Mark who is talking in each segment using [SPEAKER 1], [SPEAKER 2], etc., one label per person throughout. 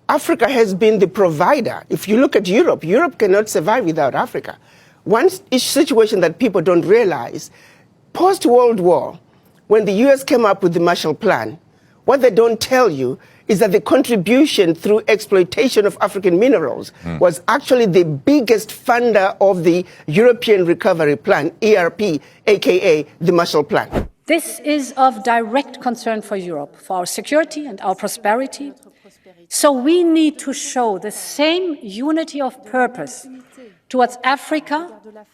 [SPEAKER 1] Africa has been the provider. If you look at Europe, Europe cannot survive without Africa. One situation that people don't realize, post-World War, when the US came up with the Marshall Plan, what they don't tell you is that the contribution through exploitation of African minerals was actually the biggest funder of the European Recovery Plan, ERP, aka the Marshall Plan.
[SPEAKER 2] This is of direct concern for Europe, for our security and our prosperity. So we need to show the same unity of purpose towards Africa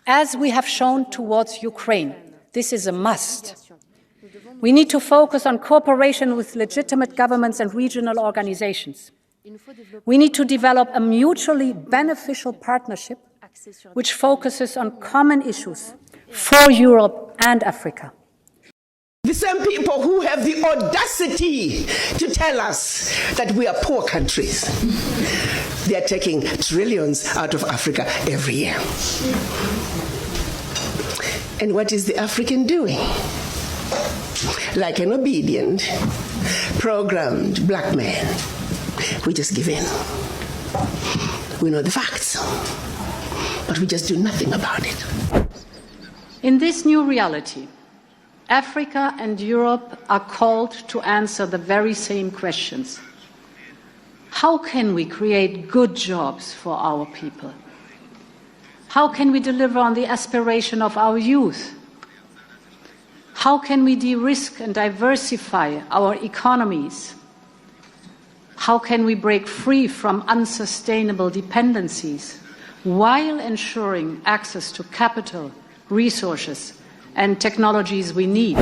[SPEAKER 2] as we have shown towards Ukraine. This is a must. We need to focus on cooperation with legitimate governments and regional organizations. We need to develop a mutually beneficial partnership which focuses on common issues for Europe and Africa.
[SPEAKER 1] The same people who have the audacity to tell us that we are poor countries, they are taking trillions out of Africa every year. And what is the African doing? Like an obedient, programmed black man, we just give in. We know the facts, but we just do nothing about it.
[SPEAKER 2] In this new reality, Africa and Europe are called to answer the very same questions. How can we create good jobs for our people? How can we deliver on the aspiration of our youth? How can we de-risk and diversify our economies? How can we break free from unsustainable dependencies while ensuring access to capital, resources, and technologies we need?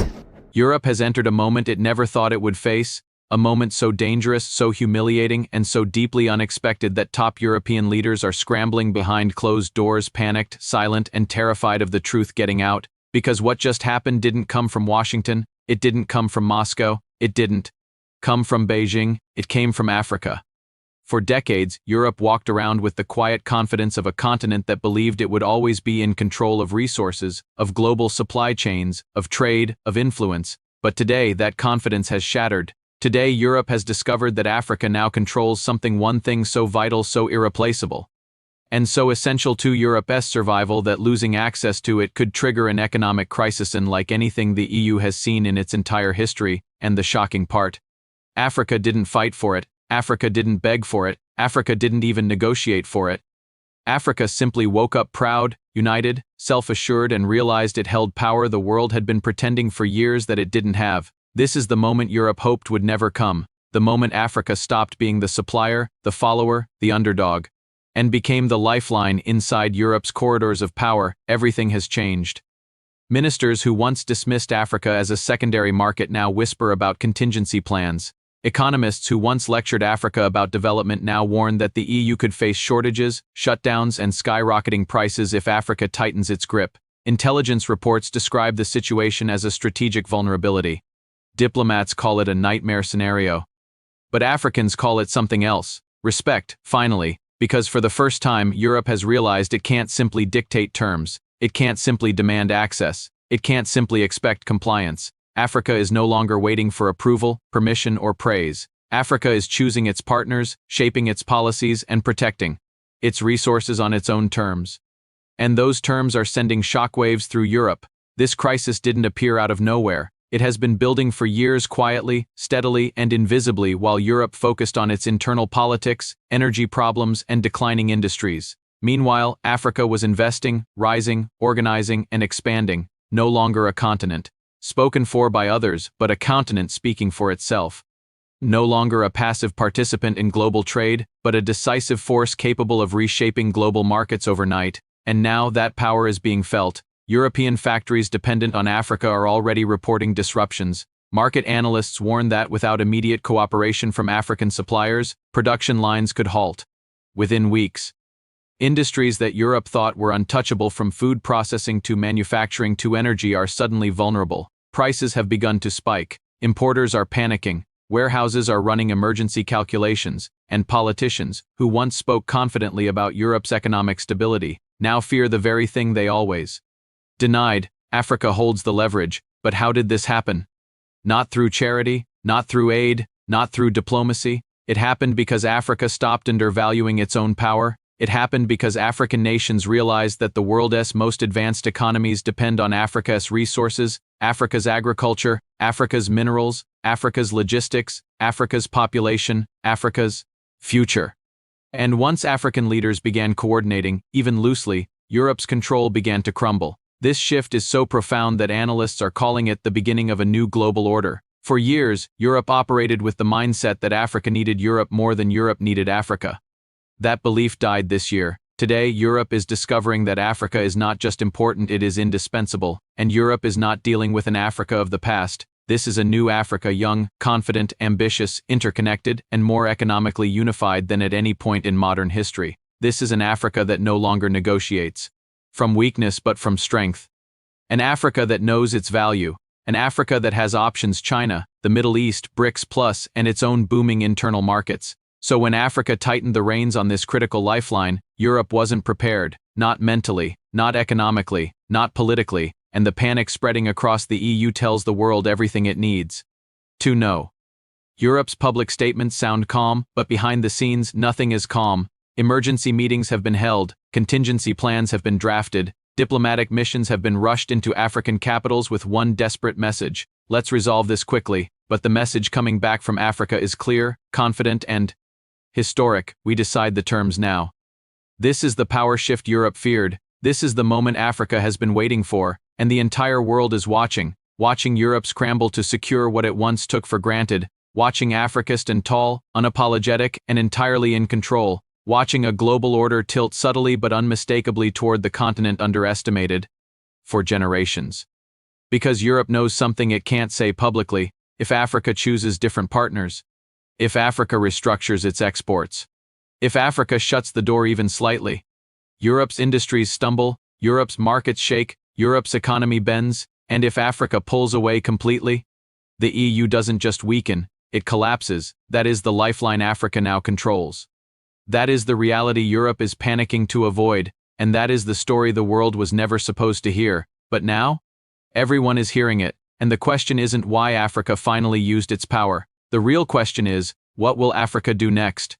[SPEAKER 3] Europe has entered a moment it never thought it would face, a moment so dangerous, so humiliating, and so deeply unexpected that top European leaders are scrambling behind closed doors, panicked, silent, and terrified of the truth getting out, because what just happened didn't come from Washington, it didn't come from Moscow, it didn't come from Beijing, it came from Africa. For decades, Europe walked around with the quiet confidence of a continent that believed it would always be in control of resources, of global supply chains, of trade, of influence. But today, that confidence has shattered. Today, Europe has discovered that Africa now controls one thing so vital, so irreplaceable, and so essential to Europe's survival that losing access to it could trigger an economic crisis unlike anything the EU has seen in its entire history. And the shocking part, Africa didn't fight for it. Africa didn't beg for it. Africa didn't even negotiate for it. Africa simply woke up proud, united, self-assured, and realized it held power the world had been pretending for years that it didn't have. This is the moment Europe hoped would never come, the moment Africa stopped being the supplier, the follower, the underdog, and became the lifeline inside Europe's corridors of power. Everything has changed. Ministers who once dismissed Africa as a secondary market now whisper about contingency plans. Economists who once lectured Africa about development now warn that the EU could face shortages, shutdowns, and skyrocketing prices if Africa tightens its grip. Intelligence reports describe the situation as a strategic vulnerability. Diplomats call it a nightmare scenario. But Africans call it something else: respect, finally, because for the first time, Europe has realized it can't simply dictate terms, it can't simply demand access, it can't simply expect compliance. Africa is no longer waiting for approval, permission, or praise. Africa is choosing its partners, shaping its policies, and protecting its resources on its own terms. And those terms are sending shockwaves through Europe. This crisis didn't appear out of nowhere. It has been building for years quietly, steadily, and invisibly while Europe focused on its internal politics, energy problems, and declining industries. Meanwhile, Africa was investing, rising, organizing, and expanding, no longer a continent spoken for by others, but a continent speaking for itself. No longer a passive participant in global trade, but a decisive force capable of reshaping global markets overnight. And now that power is being felt. European factories dependent on Africa are already reporting disruptions. Market analysts warn that without immediate cooperation from African suppliers, production lines could halt within weeks. Industries that Europe thought were untouchable, from food processing to manufacturing to energy, are suddenly vulnerable. Prices have begun to spike. Importers are panicking. Warehouses are running emergency calculations. And politicians, who once spoke confidently about Europe's economic stability, now fear the very thing they always denied. Africa holds the leverage, but how did this happen? Not through charity, not through aid, not through diplomacy. It happened because Africa stopped undervaluing its own power. It happened because African nations realized that the world's most advanced economies depend on Africa's resources, Africa's agriculture, Africa's minerals, Africa's logistics, Africa's population, Africa's future. And once African leaders began coordinating, even loosely, Europe's control began to crumble. This shift is so profound that analysts are calling it the beginning of a new global order. For years, Europe operated with the mindset that Africa needed Europe more than Europe needed Africa. That belief died this year. Today, Europe is discovering that Africa is not just important, it is indispensable, and Europe is not dealing with an Africa of the past. This is a new Africa, young, confident, ambitious, interconnected, and more economically unified than at any point in modern history. This is an Africa that no longer negotiates from weakness but from strength. An Africa that knows its value. An Africa that has options: China, the Middle East, BRICS Plus, and its own booming internal markets. So when Africa tightened the reins on this critical lifeline, Europe wasn't prepared, not mentally, not economically, not politically, and the panic spreading across the EU tells the world everything it needs to know. Europe's public statements sound calm, but behind the scenes, nothing is calm. Emergency meetings have been held, contingency plans have been drafted, diplomatic missions have been rushed into African capitals with one desperate message: let's resolve this quickly. But the message coming back from Africa is clear, confident, and historic. We decide the terms now. This is the power shift Europe feared. This is the moment Africa has been waiting for, and the entire world is watching Europe scramble to secure what it once took for granted, watching Africa stand tall, unapologetic, and entirely in control, watching a global order tilt subtly but unmistakably toward the continent underestimated for generations. Because Europe knows something it can't say publicly: if Africa chooses different partners, if Africa restructures its exports, if Africa shuts the door even slightly, Europe's industries stumble, Europe's markets shake, Europe's economy bends, and if Africa pulls away completely, the EU doesn't just weaken, it collapses. That is the lifeline Africa now controls. That is the reality Europe is panicking to avoid, and that is the story the world was never supposed to hear. But now, everyone is hearing it, and the question isn't why Africa finally used its power. The real question is, what will Africa do next?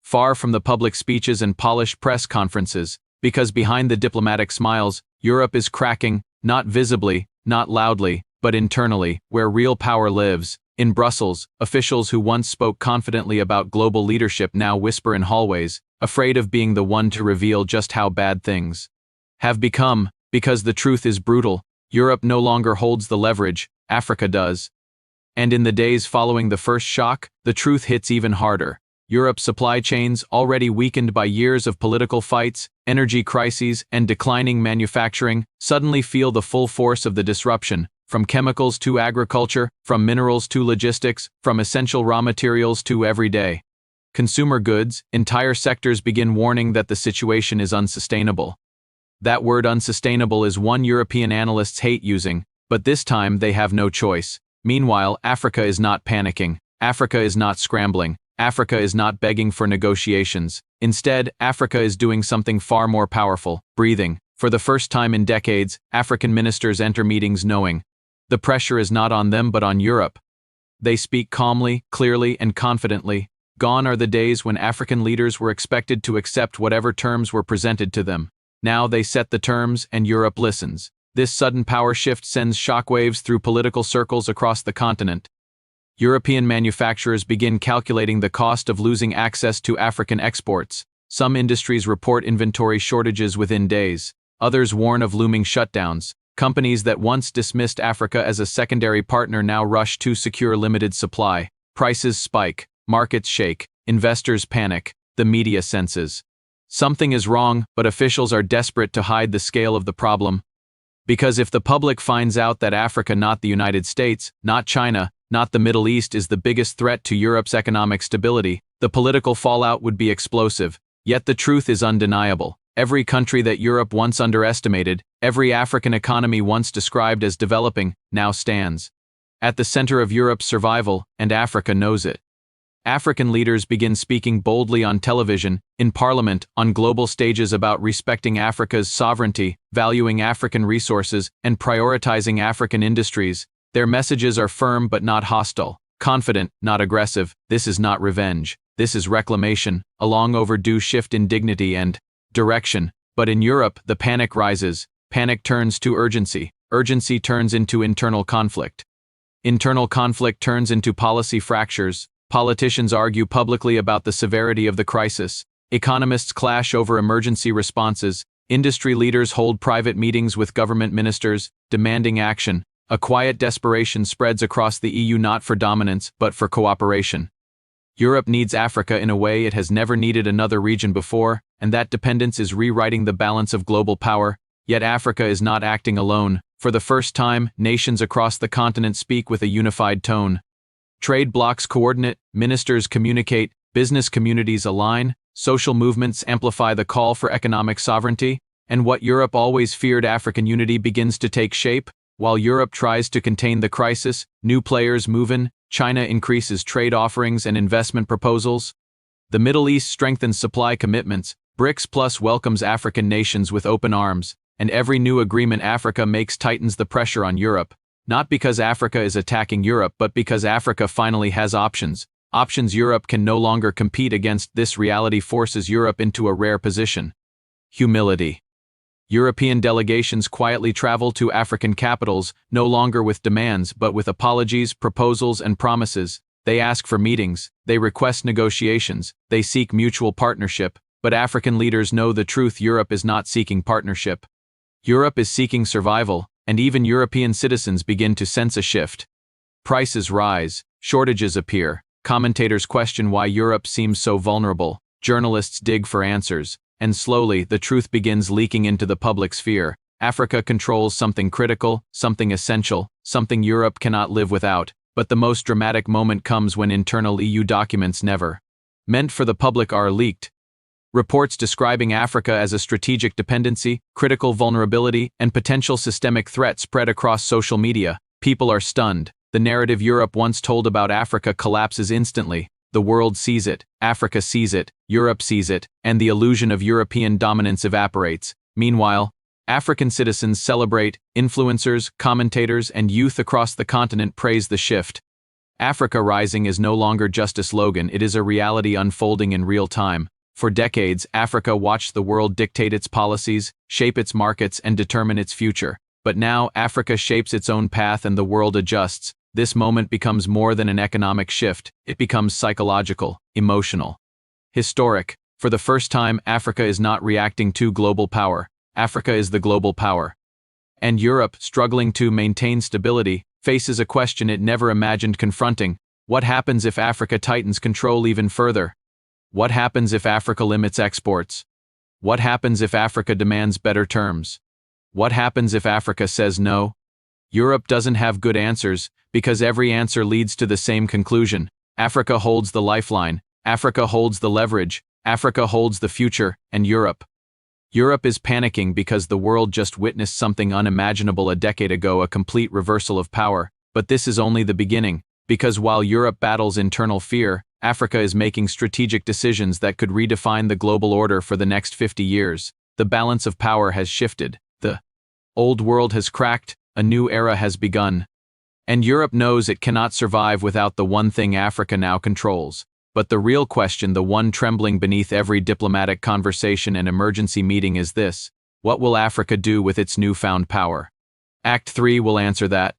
[SPEAKER 3] Far from the public speeches and polished press conferences, because behind the diplomatic smiles, Europe is cracking, not visibly, not loudly, but internally, where real power lives. In Brussels, officials who once spoke confidently about global leadership now whisper in hallways, afraid of being the one to reveal just how bad things have become, because the truth is brutal. Europe no longer holds the leverage, Africa does. And in the days following the first shock, the truth hits even harder. Europe's supply chains, already weakened by years of political fights, energy crises, and declining manufacturing, suddenly feel the full force of the disruption. From chemicals to agriculture, from minerals to logistics, from essential raw materials to everyday consumer goods, entire sectors begin warning that the situation is unsustainable. That word unsustainable is one European analysts hate using, but this time they have no choice. Meanwhile, Africa is not panicking. Africa is not scrambling. Africa is not begging for negotiations. Instead, Africa is doing something far more powerful: breathing. For the first time in decades, African ministers enter meetings knowing the pressure is not on them but on Europe. They speak calmly, clearly, and confidently. Gone are the days when African leaders were expected to accept whatever terms were presented to them. Now they set the terms and Europe listens. This sudden power shift sends shockwaves through political circles across the continent. European manufacturers begin calculating the cost of losing access to African exports. Some industries report inventory shortages within days. Others warn of looming shutdowns. Companies that once dismissed Africa as a secondary partner now rush to secure limited supply. Prices spike, markets shake, investors panic, the media senses something is wrong, but officials are desperate to hide the scale of the problem. Because if the public finds out that Africa, not the United States, not China, not the Middle East, is the biggest threat to Europe's economic stability, the political fallout would be explosive. Yet the truth is undeniable. Every country that Europe once underestimated, every African economy once described as developing, now stands at the center of Europe's survival, and Africa knows it. African leaders begin speaking boldly on television, in parliament, on global stages about respecting Africa's sovereignty, valuing African resources, and prioritizing African industries. Their messages are firm but not hostile, confident, not aggressive. This is not revenge. This is reclamation, a long overdue shift in dignity and direction. But in Europe, the panic rises. Panic turns to urgency. Urgency turns into internal conflict. Internal conflict turns into policy fractures. Politicians argue publicly about the severity of the crisis. Economists clash over emergency responses. Industry leaders hold private meetings with government ministers, demanding action. A quiet desperation spreads across the EU, not for dominance, but for cooperation. Europe needs Africa in a way it has never needed another region before, and that dependence is rewriting the balance of global power. Yet Africa is not acting alone. For the first time, nations across the continent speak with a unified tone. Trade blocs coordinate, ministers communicate, business communities align, social movements amplify the call for economic sovereignty, and what Europe always feared, African unity, begins to take shape. While Europe tries to contain the crisis, new players move in. China increases trade offerings and investment proposals. The Middle East strengthens supply commitments. BRICS Plus welcomes African nations with open arms, and every new agreement Africa makes tightens the pressure on Europe. Not because Africa is attacking Europe, but because Africa finally has options. Options Europe can no longer compete against. This reality forces Europe into a rare position. Humility. European delegations quietly travel to African capitals, no longer with demands, but with apologies, proposals, and promises. They ask for meetings, they request negotiations, they seek mutual partnership, but African leaders know the truth: Europe is not seeking partnership. Europe is seeking survival, and even European citizens begin to sense a shift. Prices rise, shortages appear, commentators question why Europe seems so vulnerable, journalists dig for answers, and slowly the truth begins leaking into the public sphere. Africa controls something critical, something essential, something Europe cannot live without, but the most dramatic moment comes when internal EU documents never meant for the public are leaked. Reports describing Africa as a strategic dependency, critical vulnerability, and potential systemic threat spread across social media. People are stunned. The narrative Europe once told about Africa collapses instantly. The world sees it, Africa sees it, Europe sees it, and the illusion of European dominance evaporates. Meanwhile, African citizens celebrate, influencers, commentators, and youth across the continent praise the shift. Africa Rising is no longer just a slogan, it is a reality unfolding in real time. For decades, Africa watched the world dictate its policies, shape its markets, and determine its future. But now, Africa shapes its own path and the world adjusts. This moment becomes more than an economic shift, it becomes psychological, emotional, historic. For the first time, Africa is not reacting to global power. Africa is the global power. And Europe, struggling to maintain stability, faces a question it never imagined confronting. What happens if Africa tightens control even further? What happens if Africa limits exports? What happens if Africa demands better terms? What happens if Africa says no? Europe doesn't have good answers, because every answer leads to the same conclusion. Africa holds the lifeline, Africa holds the leverage, Africa holds the future, and Europe is panicking because the world just witnessed something unimaginable a decade ago, a complete reversal of power. But this is only the beginning, because while Europe battles internal fear, Africa is making strategic decisions that could redefine the global order for the next 50 years. The balance of power has shifted. The old world has cracked, a new era has begun. And Europe knows it cannot survive without the one thing Africa now controls. But the real question, the one trembling beneath every diplomatic conversation and emergency meeting, is this: what will Africa do with its newfound power? Act 3 will answer that.